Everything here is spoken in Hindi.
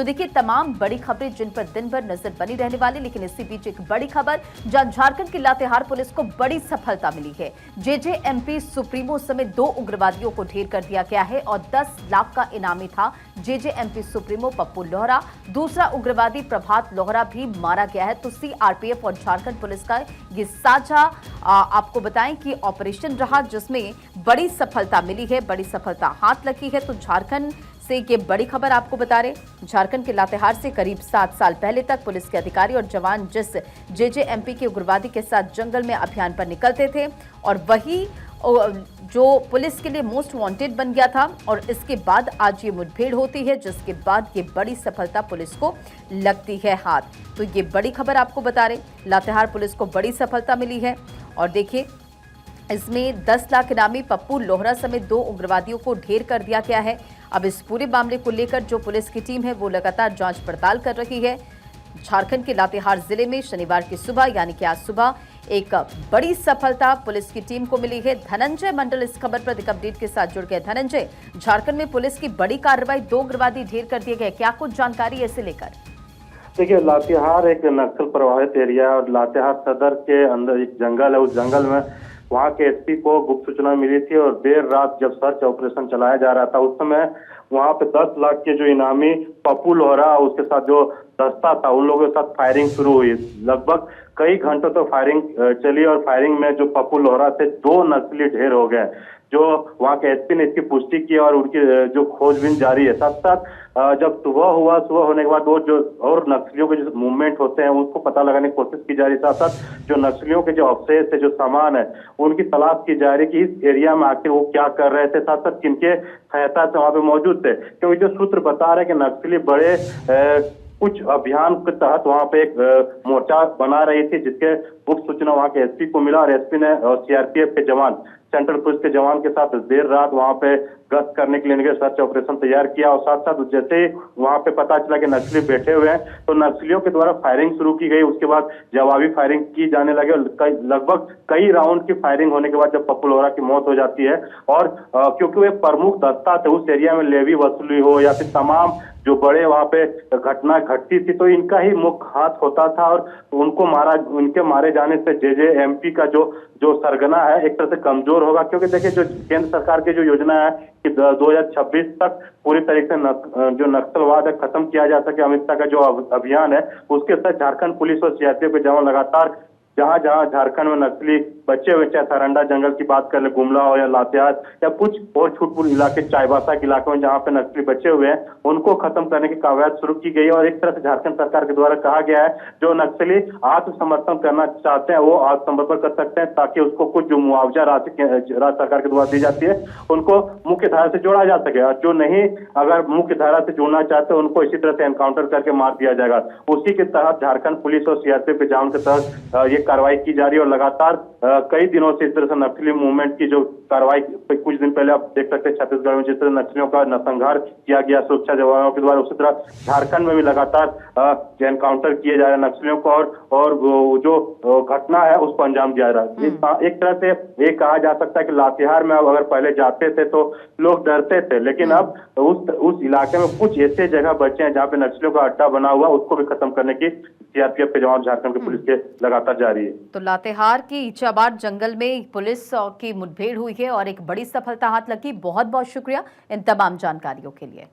तो देखिए तमाम बड़ी खबरें जिन पर दिन भर नजर बनी रहने वाली, लेकिन इसी बीच एक बड़ी खबर जहां झारखंड की लातेहार पुलिस को बड़ी सफलता मिली है। जेजेएमपी सुप्रीमो समेत 2 उग्रवादियों को ढेर कर दिया गया है और 10 लाख का इनामी था जेजेएमपी सुप्रीमो पप्पू लोहरा। दूसरा उग्रवादी प्रभात लोहरा भी मारा गया है। तो सीआरपीएफ और झारखंड पुलिस का ये साझा आपको बताएं कि ऑपरेशन रहा जिसमें बड़ी सफलता मिली है, बड़ी सफलता हाथ लगी है। तो झारखंड से ये बड़ी खबर आपको बता रहे, झारखंड के लातेहार से करीब 7 साल पहले तक पुलिस के अधिकारी और जवान जिस जेजेएमपी के उग्रवादी के साथ जंगल में अभियान पर निकलते थे और वही जो पुलिस के लिए मोस्ट वांटेड बन गया था, और इसके बाद आज ये मुठभेड़ होती है जिसके बाद ये बड़ी सफलता पुलिस को लगती है हाथ। तो ये बड़ी खबर आपको बता रहे, लातेहार पुलिस को बड़ी सफलता मिली है। और देखिए इसमें 10 लाख इनामी पप्पू लोहरा समेत 2 उग्रवादियों को ढेर कर दिया गया है। अब इस पूरे मामले को लेकर जो पुलिस की टीम है वो लगातार जांच पड़ताल कर रही है। झारखंड के लातेहार जिले में शनिवार की सुबह यानी कि आज सुबह एक बड़ी सफलता पुलिस की टीम को मिली है। धनंजय मंडल इस खबर पर अधिक अपडेट के साथ जुड़ गए। धनंजय, झारखंड में पुलिस की बड़ी कार्रवाई, 2 उग्रवादी ढेर कर दिए गए, क्या कुछ जानकारी ऐसे लेकर? देखिए, लातेहार एक नक्सल प्रभावित एरिया है और लातेहार सदर के अंदर एक जंगल है। उस जंगल में वहां के एसपी को गुप्त सूचना मिली थी और देर रात जब सर्च ऑपरेशन चलाया जा रहा था उस समय वहां पे 10 लाख के जो इनामी पप्पू लोहरा उसके साथ जो दस्ता था उन लोगों के साथ फायरिंग शुरू हुई। लगभग कई घंटों तक फायरिंग चली और फायरिंग में जो पप्पू लोहरा से 2 नक्सली ढेर हो गए। जो वहां के एसपी ने इसकी पुष्टि की और उनकी जो खोजबीन जारी है। साथ साथ जब सुबह होने के बाद वो जो और नक्सलियों के जो मूवमेंट होते हैं उसको पता लगाने की कोशिश की जा रही है। साथ साथ जो नक्सलियों के जो अवशेष है, जो सामान है, उनकी तलाश की जा रही है कि इस एरिया में आके वो क्या कर रहे थे, साथ साथ किनके सहायता से वहां पे मौजूद थे। क्योंकि जो सूत्र बता रहे हैं कि नक्सली बड़े कुछ अभियान के तहत वहां पे एक मोर्चा बना रही थी जिसके गुप्त सूचना वहां के एसपी को मिला और एसपी ने सीआरपीएफ के जवान, सेंट्रल पुलिस के जवान के साथ देर रात वहां पे गश्त करने के लिए सर्च ऑपरेशन तैयार किया। और साथ साथ जैसे ही वहां पे पता चला कि नक्सली बैठे हुए हैं तो नक्सलियों के द्वारा फायरिंग शुरू की गई। उसके बाद जवाबी फायरिंग की जाने लगी और लगभग कई राउंड की फायरिंग होने के बाद जब पप्पू लोहरा की मौत हो जाती है और क्योंकि वे प्रमुख दस्ता थे उस एरिया में, लेवी वसूली हो या फिर तमाम जो बड़े वहां पे घटना घटती थी तो इनका ही मुख्य हाथ होता था और उनके मारे जाने से जेजेएमपी का जो सरगना है एक तरह से कमजोर होगा। क्योंकि देखिए जो केंद्र सरकार की जो योजना है कि 2026 तक पूरी तरीके से जो नक्सलवाद है खत्म किया जा सके, अमित शाह का जो अभियान है उसके साथ झारखंड पुलिस और सीआरपीएफ के जवान लगातार जहां झारखंड में नक्सली बचे हुए, चाहे सारंडा जंगल की बात कर ले, गुमला हो या लातेहार या कुछ और छुटपुट इलाके, चाईबासा के इलाके में जहां पे नक्सली बचे हुए हैं उनको खत्म करने की कवायद शुरू की गई। और एक तरह से झारखंड सरकार के द्वारा कहा गया है जो नक्सली आत्मसमर्पण करना चाहते हैं वो आत्मसमर्पण कर सकते हैं ताकि उसको कुछ जो मुआवजा राशि राज्य सरकार के द्वारा दी जाती है उनको मुख्य धारा से जोड़ा जा सके। और जो नहीं अगर मुख्य धारा से जुड़ना चाहते हैं उनको इसी तरह से एनकाउंटर करके मार दिया जाएगा। उसी के तहत झारखंड पुलिस और सीआरपीएफ के जवान के तहत ये कार्रवाई की जा रही है और लगातार कई दिनों से इस तरह से नक्सली मूवमेंट की जो कार्रवाई कुछ दिन पहले आप देख सकते हैं छत्तीसगढ़ में जिस तरह नक्सलियों का नरसंहार किया गया सुरक्षा जवानों के द्वारा, उसी तरह झारखंड में भी लगातार एनकाउंटर किए जा रहे हैं नक्सलियों को और जो घटना है उसको अंजाम दिया जा रहा है। एक तरह से ये कहा जा सकता है कि लातेहार में अब अगर पहले जाते थे तो लोग डरते थे, लेकिन अब उस इलाके में कुछ ऐसे जगह बचे हैं जहाँ पे नक्सलियों का अड्डा बना हुआ उसको भी खत्म करने की सीआरपीएफ के जवान झारखंड के पुलिस के लगातार जारी है। तो लातेहार की इचाबाद जंगल में पुलिस की मुठभेड़ हुई है और एक बड़ी सफलता हाथ लगी। बहुत बहुत शुक्रिया इन तमाम जानकारियों के लिए।